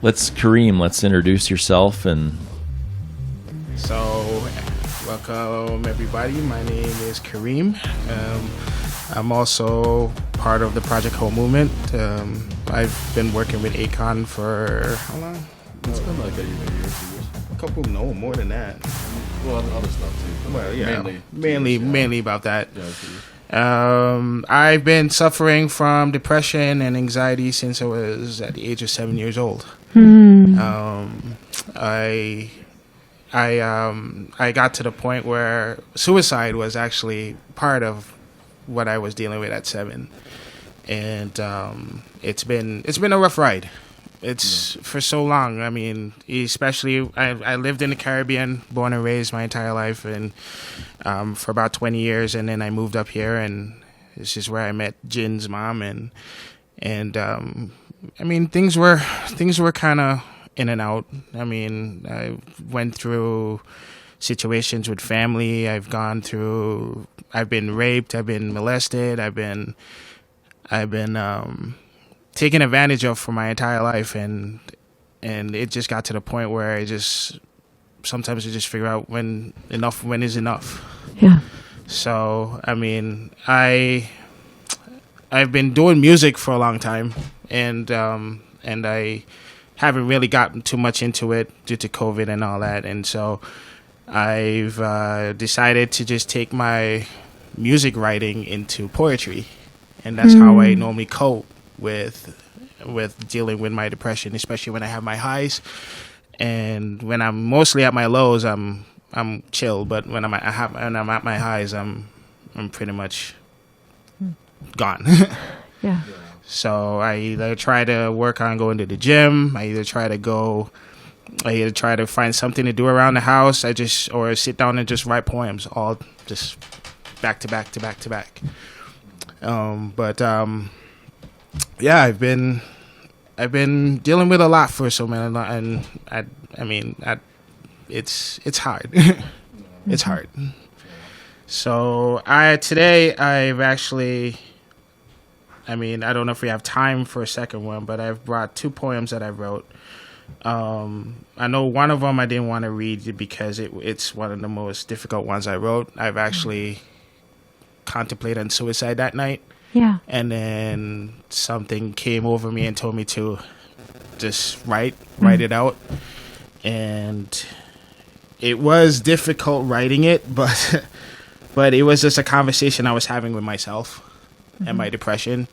Kareem, let's introduce yourself and. So, welcome everybody. My name is Kareem. I'm also part of the Project Home Movement. I've been working with Aikong for how long? It's been like a year, 2 years. A couple, no, more than that. Well, other stuff too. Well, yeah, mainly, mainly about that. Yeah, I've been suffering from depression and anxiety since I was at the age of 7 years old. I got to the point where suicide was actually part of what I was dealing with at 7, and it's been a rough ride. It's for so long. I mean, especially I lived in the Caribbean, born and raised my entire life, and for about 20 years, and then I moved up here, and this is where I met Jin's mom, and I mean, things were kind of in and out. I mean, I went through situations with family. I've been raped. I've been molested. I've been taken advantage of for my entire life, and it just got to the point where sometimes I just figure out when is enough. Yeah. So I mean, I've been doing music for a long time, and I haven't really gotten too much into it due to COVID and all that, and so I've decided to just take my music writing into poetry, and that's how I normally cope with dealing with my depression, especially when I have my highs. And when I'm mostly at my lows, I'm chill, but when I'm at my highs, I'm pretty much gone. Yeah. So I either try to work on going to the gym, I either try to find something to do around the house, or sit down and just write poems, all just back to back to back to back. Yeah, I've been dealing with a lot for so many, and it's hard. It's hard. So today I've actually, I don't know if we have time for a second one, but I've brought 2 poems that I wrote. I know one of them I didn't want to read because it's one of the most difficult ones I wrote. I've actually contemplated on suicide that night. Yeah. And then something came over me and told me to just write it out. And it was difficult writing it, but it was just a conversation I was having with myself and my depression.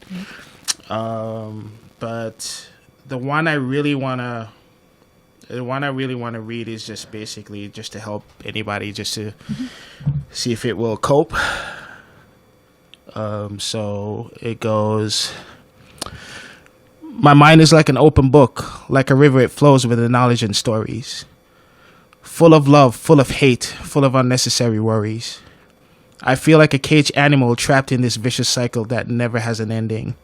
But the one I really want to read is just basically just to help anybody, just to see if it will cope. So it goes: my mind is like an open book, like a river it flows with the knowledge and stories. Full of love, full of hate, full of unnecessary worries. I feel like a caged animal trapped in this vicious cycle that never has an ending.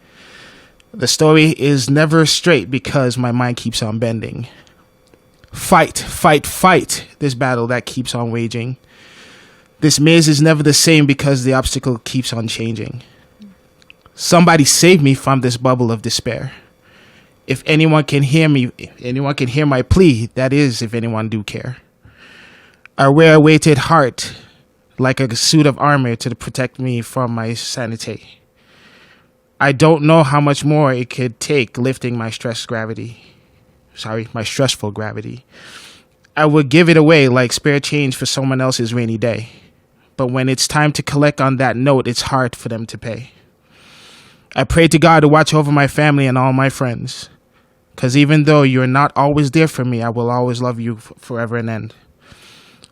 The story is never straight because my mind keeps on bending. Fight, fight, fight, this battle that keeps on waging. This maze is never the same because the obstacle keeps on changing. Somebody save me from this bubble of despair. If anyone can hear me, if anyone can hear my plea, that is, if anyone do care. I wear a weighted heart like a suit of armor to protect me from my sanity. I don't know how much more it could take lifting my stressful gravity. I would give it away like spare change for someone else's rainy day. But when it's time to collect on that note, it's hard for them to pay. I pray to God to watch over my family and all my friends. Because even though you're not always there for me, I will always love you forever and end.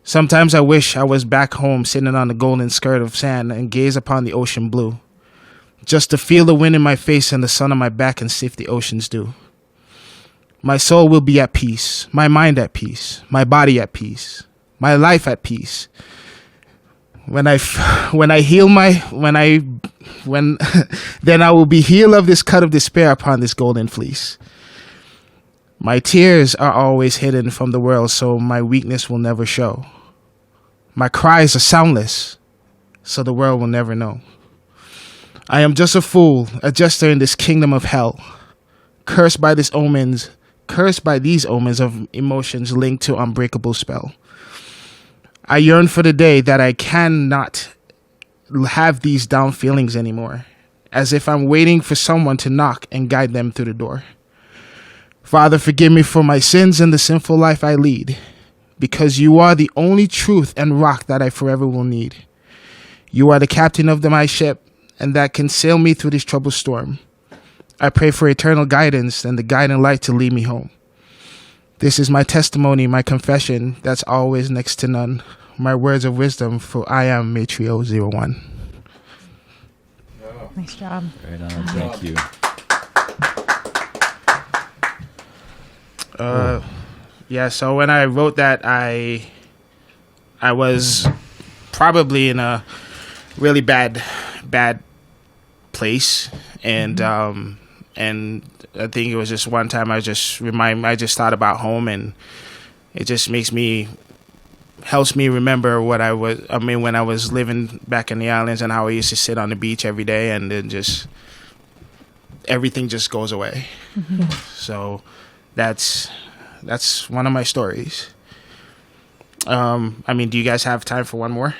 Sometimes I wish I was back home sitting on the golden skirt of sand and gaze upon the ocean blue. Just to feel the wind in my face and the sun on my back and sift the ocean's dew. My soul will be at peace, my mind at peace, my body at peace, my life at peace. Then I will be healed of this cut of despair upon this golden fleece. My tears are always hidden from the world, so my weakness will never show. My cries are soundless, so the world will never know. I am just a fool, a jester in this kingdom of hell, cursed by this omens, cursed by these omens of emotions linked to unbreakable spell. I yearn for the day that I cannot have these down feelings anymore, as if I'm waiting for someone to knock and guide them through the door. Father, forgive me for my sins and the sinful life I lead, because you are the only truth and rock that I forever will need. You are the captain of my ship, and that can sail me through this troubled storm. I pray for eternal guidance and the guiding light to lead me home. This is my testimony, my confession, that's always next to none. My words of wisdom, for I am Matrio 01. Nice job. Right on. Thank you. Yeah, so when I wrote that, I was probably in a really bad place, and I think it was just one time I just thought about home, and it just helps me remember when I was living back in the islands and how I used to sit on the beach every day, and then just everything just goes away. Mm-hmm. So that's one of my stories. Do you guys have time for one more?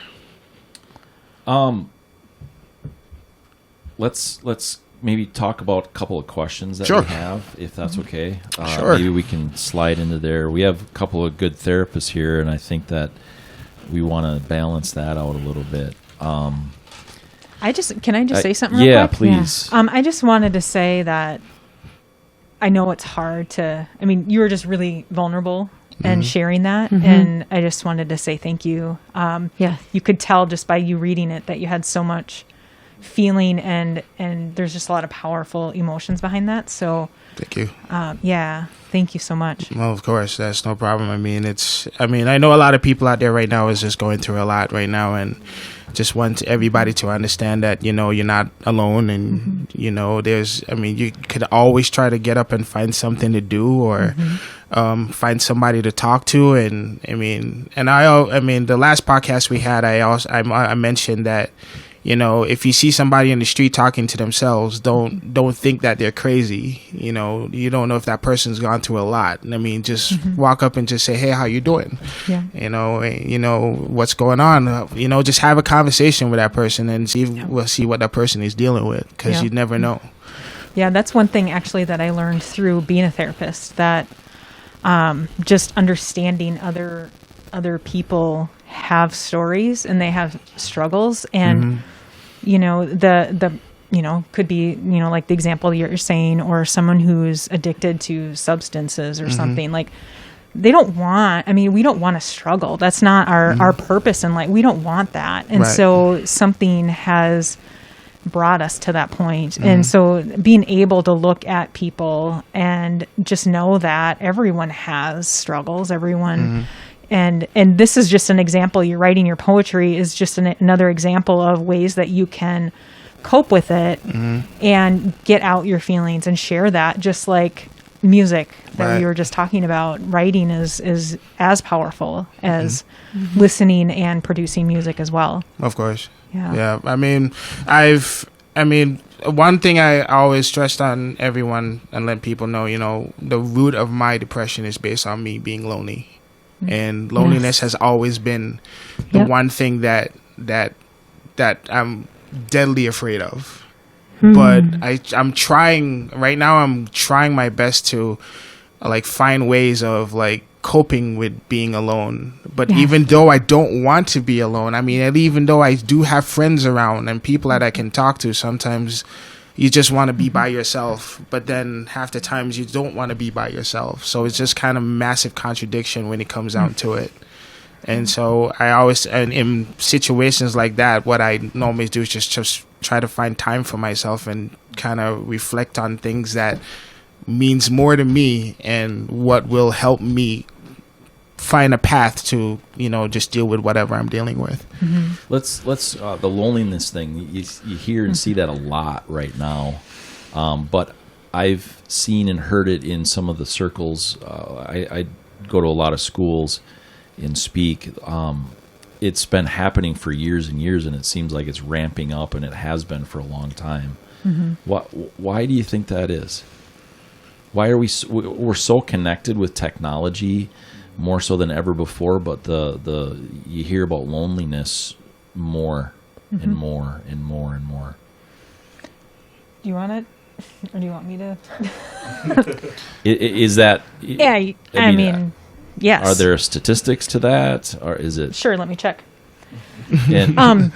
Let's maybe talk about a couple of questions that Sure. we have, if that's okay. Sure. Maybe we can slide into there. We have a couple of good therapists here, and I think that we want to balance that out a little bit. Can I just say something real Yeah, quick? please. I just wanted to say that I know it's hard you were just really vulnerable and sharing that. Mm-hmm. And I just wanted to say thank you. Yeah. You could tell just by you reading it that you had so much feeling, and there's just a lot of powerful emotions behind that. So, Thank you. thank you so much. Well, of course, that's no problem. I know a lot of people out there right now is just going through a lot right now, and just want everybody to understand that, you're not alone, and, you could always try to get up and find something to do, or find somebody to talk to. And the last podcast we had, I mentioned that, if you see somebody in the street talking to themselves, don't think that they're crazy. You don't know if that person's gone through a lot. Just walk up and just say, hey, how you doing? Yeah. What's going on? Just have a conversation with that person and we'll see what that person is dealing with, because you never know. Yeah, that's one thing actually that I learned through being a therapist, that just understanding other people have stories and they have struggles, and could be like the example you're saying, or someone who's addicted to substances or something. Like, we don't want to struggle. That's not our purpose in life. We don't want that. And so something has brought us to that point. And so being able to look at people and just know that everyone has struggles, everyone. And this is just an example. You're writing your poetry is just another example of ways that you can cope with it and get out your feelings and share that, just like music that we were just talking about. Writing is as powerful as listening and producing music as well. Of course. Yeah. One thing I always stressed on everyone and let people know, the root of my depression is based on me being lonely. And loneliness has always been the one thing that I'm deadly afraid of. But I'm trying right now. I'm trying my best to find ways of coping with being alone. But even though I don't want to be alone, and even though I do have friends around and people that I can talk to, sometimes you just want to be by yourself, but then half the times you don't want to be by yourself. So it's just kind of massive contradiction when it comes down to it. And so I always, and in situations like that, what I normally do is just try to find time for myself and kind of reflect on things that means more to me and what will help me find a path to, just deal with whatever I'm dealing with. Let's the loneliness thing. You hear and see that a lot right now, but I've seen and heard it in some of the circles. I go to a lot of schools and speak. It's been happening for years and years, and it seems like it's ramping up, and it has been for a long time. Why do you think that is? why are we're so connected with technology more so than ever before, but the you hear about loneliness more and more and more and more. Do you want it, or do you want me to? Is that? Yeah, I mean, yes. Are there statistics to that, or is it? Sure, let me check. And, I mean,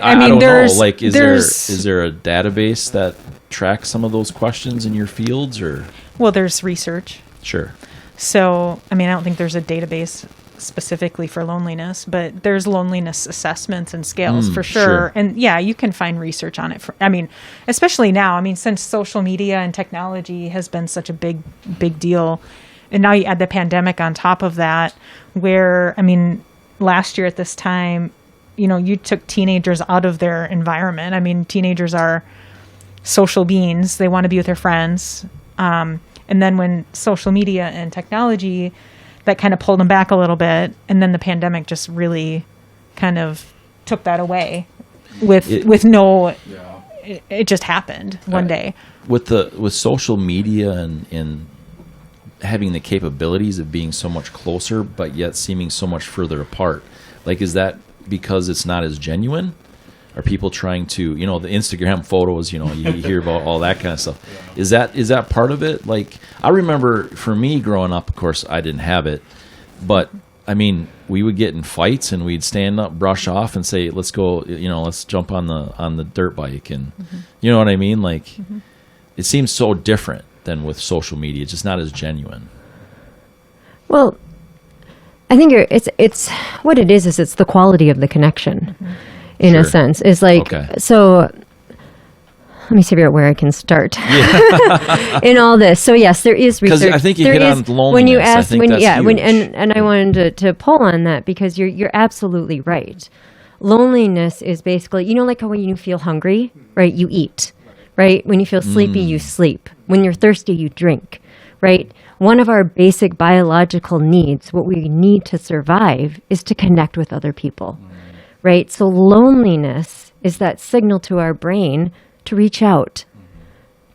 I don't know. Like, is there a database that tracks some of those questions in your fields, or? Well, there's research. Sure. So, I mean, I don't think there's a database specifically for loneliness, but there's loneliness assessments and scales for sure. And yeah, you can find research on it. I mean, especially now, I mean, since social media and technology has been such a big deal. And now you add the pandemic on top of that, where, I mean, last year at this time, you know, you took teenagers out of their environment. I mean, teenagers are social beings. They want to be with their friends. And then when social media and technology, that kind of pulled them back a little bit. And then the pandemic just really kind of took that away with no, it just happened one day. With social media and having the capabilities of being so much closer, but yet seeming so much further apart. Like, is that because it's not as genuine? Are people trying to, you know, the Instagram photos, you know, you hear about all that kind of stuff. Is that part of it? Like, I remember for me growing up, of course, I didn't have it, but I mean, we would get in fights and we'd stand up, brush off, and say, "Let's go, you know, let's jump on the dirt bike," and you know what I mean? Like, it seems so different than with social media. It's just not as genuine. Well, I think it's what it is it's the quality of the connection. In a sense, is like, so let me figure out where I can start in all this. So yes, there is research. Because I think you hit on loneliness. When you asked, and I wanted to pull on that because you're absolutely right. Loneliness is basically, you know, like how when you feel hungry, right, you eat, right? When you feel sleepy, you sleep. When you're thirsty, you drink, right? One of our basic biological needs, what we need to survive, is to connect with other people. Right? So loneliness is that signal to our brain to reach out,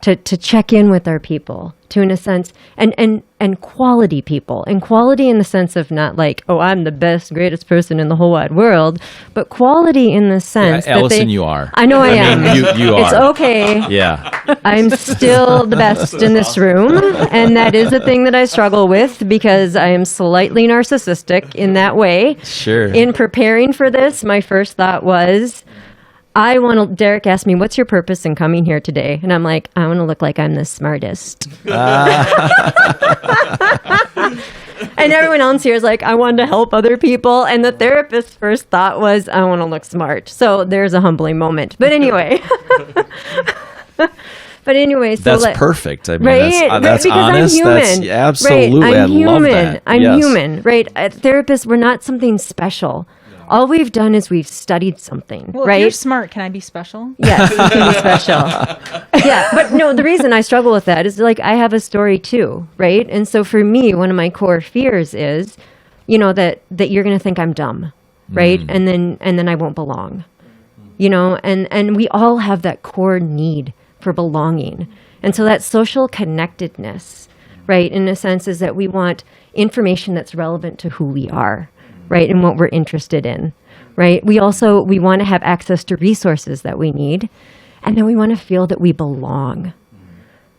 to check in with our people, to, in a sense, and quality people. And quality in the sense of not like, oh, I'm the best, greatest person in the whole wide world, but quality in the sense that Allison, you are. I know I am. You are. It's okay. Yeah. I'm still the best in this room, and that is a thing that I struggle with because I am slightly narcissistic in that way. Sure. In preparing for this, my first thought was, Derek asked me, what's your purpose in coming here today? And I'm like, I want to look like I'm the smartest. And everyone else here is like, I want to help other people. And the therapist's first thought was, I want to look smart. So there's a humbling moment. But anyway. So that's perfect. I mean, right? that's honest. I'm human. That's absolutely. Right? I love that. I'm human, right? Therapists, we're not something special. All we've done is we've studied something, well, right? If you're smart. Can I be special? Yes, you can be special. Yeah, but no, the reason I struggle with that is like I have a story too, right? And so for me, one of my core fears is, you know, that you're going to think I'm dumb, right? And then I won't belong, you know. And we all have that core need for belonging, and so that social connectedness, right? In a sense, is that we want information that's relevant to who we are. Right, and what we're interested in, right? We want to have access to resources that we need, and then we want to feel that we belong,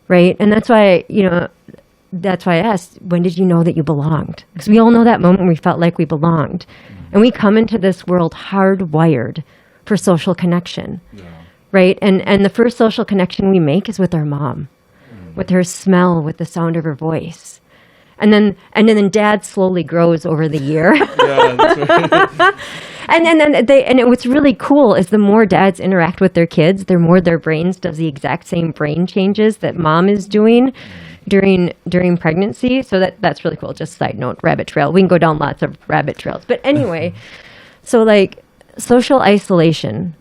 right? And that's why, I asked, when did you know that you belonged? Because we all know that moment we felt like we belonged. And we come into this world hardwired for social connection, right? And the first social connection we make is with our mom, with her smell, with the sound of her voice. And then dad slowly grows over the year. Yeah, that's right. And what's really cool is the more dads interact with their kids, the more their brains does the exact same brain changes that mom is doing during pregnancy. So that's really cool. Just side note, rabbit trail. We can go down lots of rabbit trails. But anyway, so like social isolation,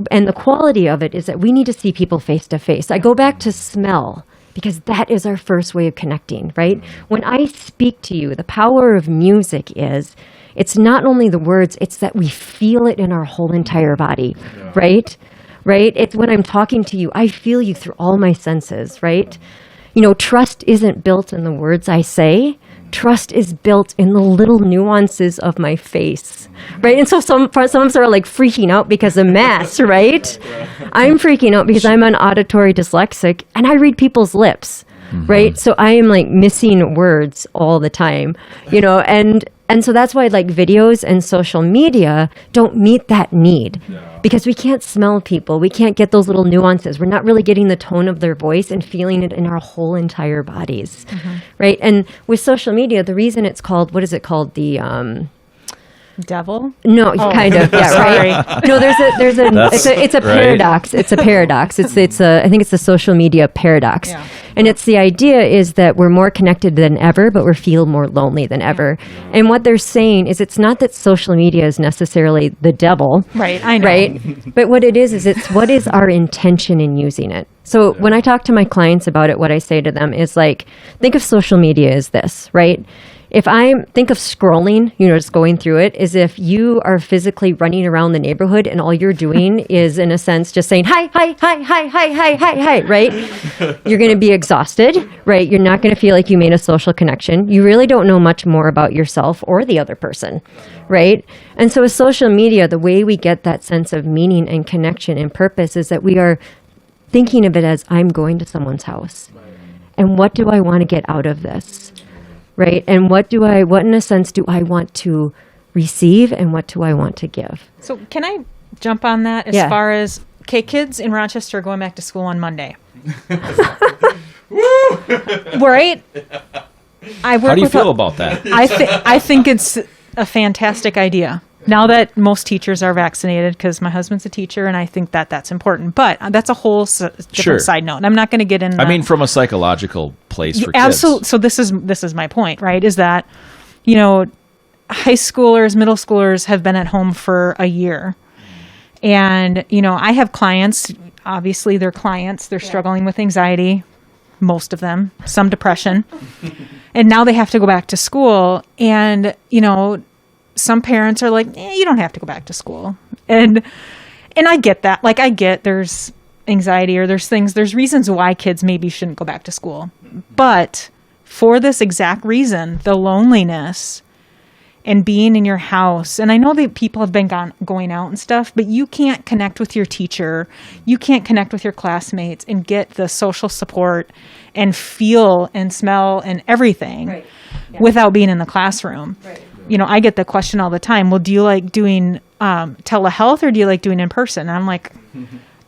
and the quality of it is that we need to see people face to face. I go back to smell, because that is our first way of connecting, right? When I speak to you, the power of music is, it's not only the words, it's that we feel it in our whole entire body, right? It's when I'm talking to you, I feel you through all my senses, right? trust isn't built in the words I say. Trust is built in the little nuances of my face, right? And so some are like freaking out because of mass, right? I'm freaking out because I'm an auditory dyslexic and I read people's lips, right? So I am like missing words all the time, and so that's why like videos and social media don't meet that need because we can't smell people. We can't get those little nuances. We're not really getting the tone of their voice and feeling it in our whole entire bodies, right? And with social media, the reason it's called, what is it called? The devil? No, kind of. Yeah, right. No, it's a paradox. It's a paradox. I think it's the social media paradox. Yeah. And it's the idea is that we're more connected than ever, but we feel more lonely than ever. And what they're saying is it's not that social media is necessarily the devil. Right, I know. Right? But what it is it's what is our intention in using it? So when I talk to my clients about it, what I say to them is like, think of social media as this, right? If I think of scrolling, just going through it, is if you are physically running around the neighborhood and all you're doing is, in a sense, just saying, hi, hi, hi, hi, hi, hi, hi, hi, right? You're going to be exhausted, right? You're not going to feel like you made a social connection. You really don't know much more about yourself or the other person, right? And so with social media, the way we get that sense of meaning and connection and purpose is that we are thinking of it as I'm going to someone's house. And what do I want to get out of this? Right? And what in a sense do I want to receive and what do I want to give? So can I jump on that as far as, kids in Rochester are going back to school on Monday. Right? How do you feel about that? I think it's a fantastic idea. Now that most teachers are vaccinated, because my husband's a teacher, and I think that that's important. But that's a whole different side note. And I'm not going to get in. I mean, from a psychological place for kids. Absolutely. So this is my point, right? Is that, high schoolers, middle schoolers have been at home for a year. And, I have clients, obviously they're clients, they're struggling with anxiety, most of them, some depression. And now they have to go back to school. And, some parents are like, you don't have to go back to school. And I get that. Like, I get there's anxiety or there's reasons why kids maybe shouldn't go back to school. But for this exact reason, the loneliness and being in your house. And I know that people have been going out and stuff, but you can't connect with your teacher. You can't connect with your classmates and get the social support and feel and smell and everything without being in the classroom. Right. I get the question all the time, well, do you like doing telehealth or do you like doing in person? And I'm like,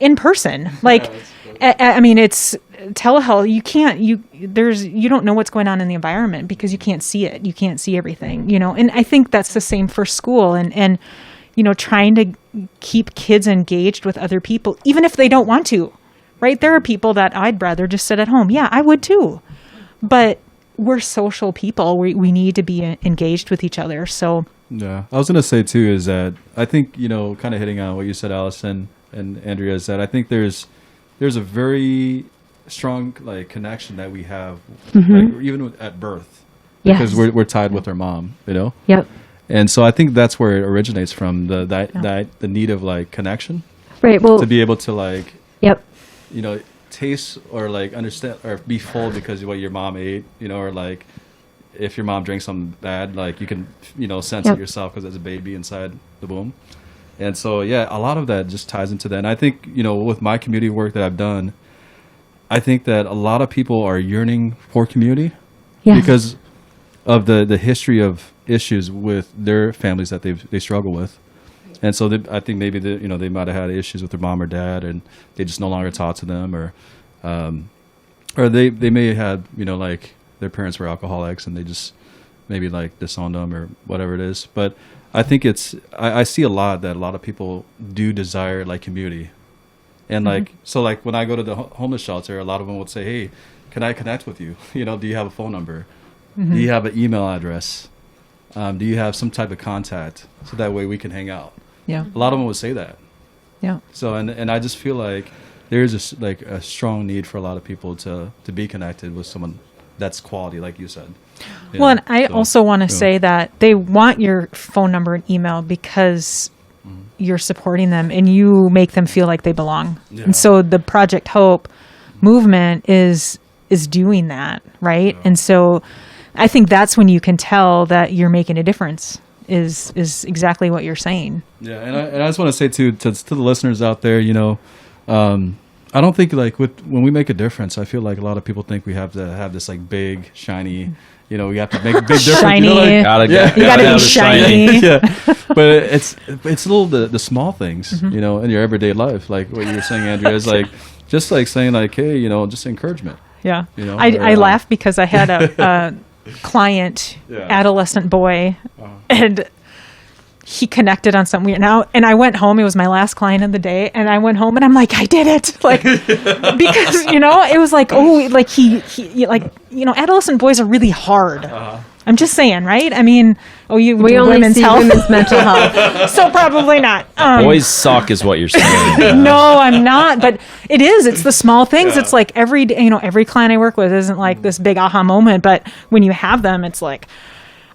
in person. Like, I mean, it's telehealth. You don't know what's going on in the environment because you can't see it. You can't see everything, and I think that's the same for school and trying to keep kids engaged with other people, even if they don't want to, right? There are people that I'd rather just sit at home. Yeah, I would too. But we're social people. We need to be engaged with each other. So yeah, I was going to say too, is that I think, kind of hitting on what you said, Allison and Andrea, is that I think there's a very strong like connection that we have, like even at birth, because we're tied with our mom, Yep. And so I think that's where it originates from, the need of like connection, right? Well, to be able to like, yep, taste or like understand or be full because of what your mom ate, or like if your mom drank something bad, like you can, sense it yourself because there's a baby inside the womb. And so, yeah, a lot of that just ties into that. And I think, with my community work that I've done, I think that a lot of people are yearning for community because of the history of issues with their families that they struggle with. And so I think maybe they might have had issues with their mom or dad, and they just no longer talk to them, or they may have had like their parents were alcoholics and they just maybe like disowned them or whatever it is. But I think I see a lot of people do desire like community, and like so like when I go to the homeless shelter, a lot of them would say, "Hey, can I connect with you? Do you have a phone number? Do you have an email address? Do you have some type of contact so that way we can hang out?" Yeah. A lot of them would say that. Yeah. So, and I just feel like there's a strong need for a lot of people to be connected with someone that's quality, like you said. Well, and I also want to say that they want your phone number and email because you're supporting them and you make them feel like they belong. Yeah. And so the Project Hope movement is is doing that, right? And so I think that's when you can tell that you're making a difference, is exactly what you're saying. Yeah, and I just want to say to the listeners out there, I don't think like when we make a difference, I feel like a lot of people think we have to have this like big, shiny, we have to make a big difference. Shiny. You gotta have be a shiny. Yeah, but it's little the small things, in your everyday life, like what you were saying, Andrea, is like just like saying like, hey, just encouragement. Yeah. Or, I laugh because I had a client, adolescent boy, and he connected on something weird now, and I went home. It was my last client of the day, and I went home and I'm like, I did it, like because it was like, oh, like he like adolescent boys are really hard. I'm just saying, right? I mean, we do only women's see health, women's mental health. so probably not. Boys suck is what you're saying. No, I'm not. But it is. It's the small things. It's like every day, every client I work with isn't like this big aha moment, but when you have them, it's like,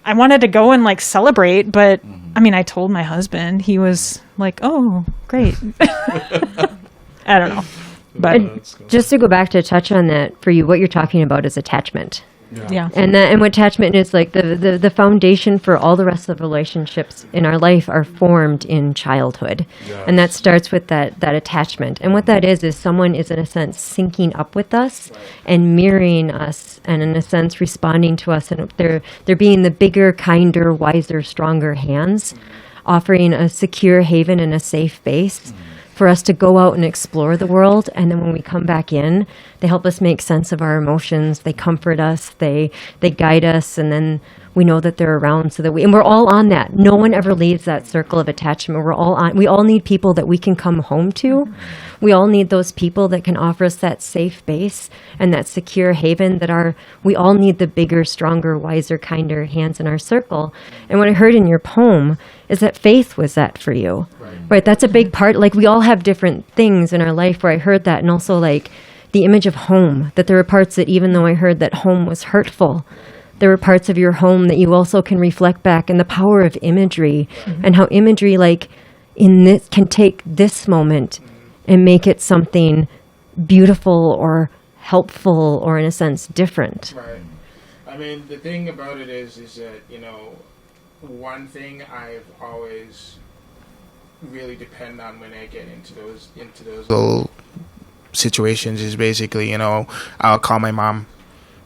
I wanted to go and like celebrate, but I mean, I told my husband. He was like, "Oh, great." I don't know, but Just to go back to touch on that for you, what you're talking about is attachment. yeah. And what attachment is like the foundation for all the rest of the relationships in our life are formed in childhood. And that starts with that attachment. And what that is someone is in a sense syncing up with us and mirroring us and in a sense responding to us, and they're being the bigger, kinder, wiser, stronger hands, offering a secure haven and a safe base for us to go out and explore the world. And then when we come back in, they help us make sense of our emotions. They comfort us. They guide us. And then we know that they're around so that and we're all on that. No one ever leaves that circle of attachment. We all need people that we can come home to. We all need those people that can offer us that safe base and that secure haven we all need the bigger, stronger, wiser, kinder hands in our circle. And what I heard in your poem is that faith was that for you. Right? That's a big part. Like we all have different things in our life where I heard that, and also like the image of home, that there were parts that even though I heard that home was hurtful, there were parts of your home that you also can reflect back, and the power of imagery and how imagery like in this can take this moment and make it something beautiful or helpful or in a sense different. Right. I mean, the thing about it is that, one thing I've always really depend on when I get into those little situations is basically, I'll call my mom.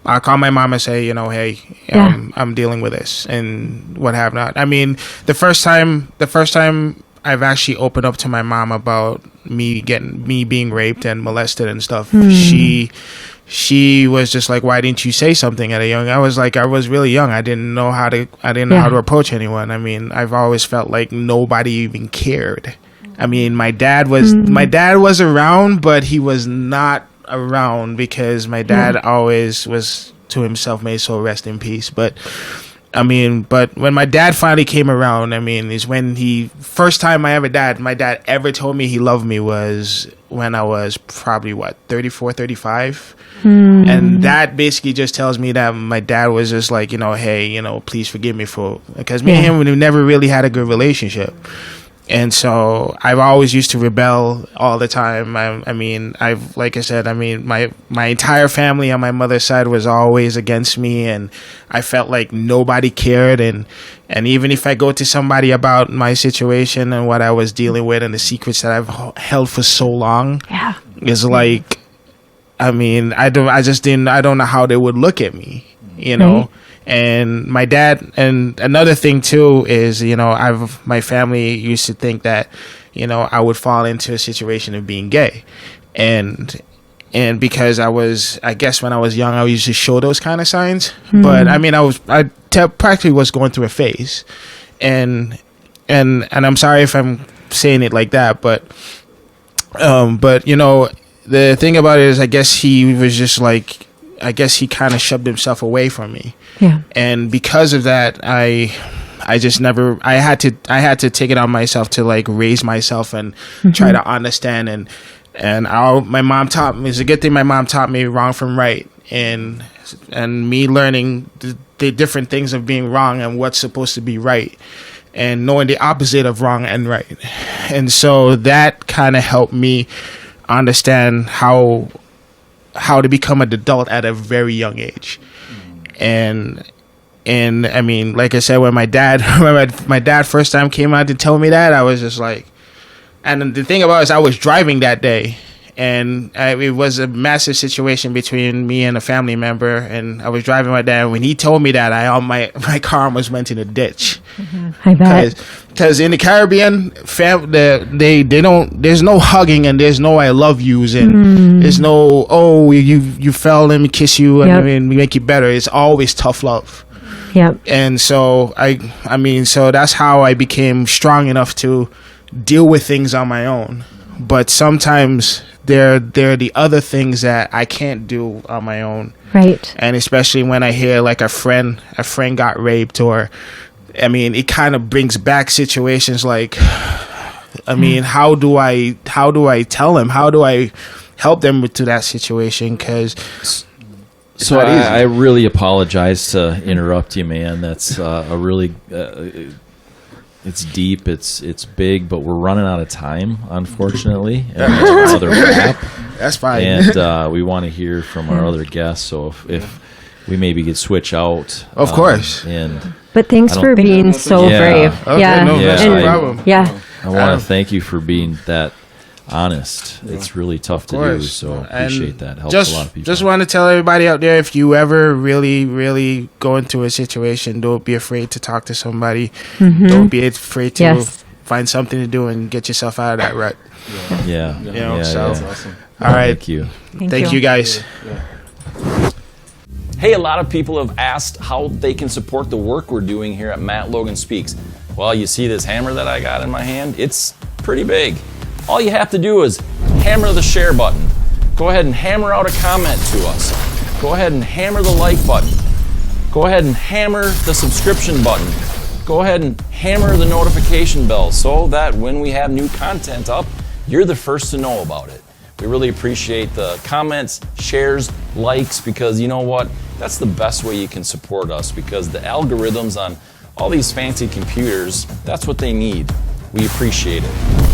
I'll call my mom and say, hey, I'm dealing with this and what have not. I mean, the first time I've actually opened up to my mom about me being raped and molested and stuff, she was just like, why didn't you say something at a young? I was like, I was really young. I didn't know how to approach anyone. I mean, I've always felt like nobody even cared. I mean, my dad was around, but he was not around because my dad always was to himself, may his soul rest in peace. But when my dad finally came around, is when first time my dad ever told me he loved me was when I was probably 34, 35. And that basically just tells me that my dad was just like, hey, please forgive me because me and him, we never really had a good relationship. And so I've always used to rebel all the time. Like I said, my entire family on my mother's side was always against me, and I felt like nobody cared. And even if I go to somebody about my situation and what I was dealing with and the secrets that I've held for so long, is like, I don't know how they would look at me, Right. And my dad, and another thing too is, my family used to think that, I would fall into a situation of being gay. And because I guess when I was young, I used to show those kind of signs. But I practically was going through a phase. And I'm sorry if I'm saying it like that, but the thing about it is, I guess he was just like, he kind of shoved himself away from me. Yeah. And because of that, I had to take it on myself to like raise myself and try to understand. My mom taught me, it's a good thing my mom taught me wrong from right. And me learning the different things of being wrong and what's supposed to be right, and knowing the opposite of wrong and right. And so that kind of helped me understand how how to become an adult at a very young age. And I mean, like I said, when my dad first time came out to tell me that, I was just like, and the thing about it is I was driving that day, and it was a massive situation between me and a family member, and I was driving my dad. When he told me that, my car almost went in a ditch. I bet. Because in the Caribbean, they don't. There's no hugging and there's no I love yous, and there's no you fell, let me kiss you and we make you better. It's always tough love. Yep. And so I mean, so that's how I became strong enough to deal with things on my own. But sometimes there are the other things that I can't do on my own. Right. And especially when I hear like a friend got raped, or I mean, it kind of brings back situations like, I mean, how do I tell them? How do I help them to that situation? Because so I really apologize to interrupt you, man. That's a really it's deep, it's big, but we're running out of time, unfortunately. Another wrap. That's fine. And we want to hear from our other guests. So if we maybe could switch out, of course. But thanks for being so brave. Okay, no, that's no problem. Yeah. I want to thank you for being that honest. It's really tough to do, so appreciate that. Helps a lot of people. Just want to tell everybody out there, if you ever really, really go into a situation, don't be afraid to talk to somebody. Don't be afraid to find something to do and get yourself out of that rut. Yeah. You know, so That's awesome. all right. Thank you. Thank you guys. Hey, a lot of people have asked how they can support the work we're doing here at Matt Logan Speaks. Well, you see this hammer that I got in my hand? It's pretty big. All you have to do is hammer the share button. Go ahead and hammer out a comment to us. Go ahead and hammer the like button. Go ahead and hammer the subscription button. Go ahead and hammer the notification bell so that when we have new content up, you're the first to know about it. We really appreciate the comments, shares, likes, because you know what? That's the best way you can support us, because the algorithms on all these fancy computers, that's what they need. We appreciate it.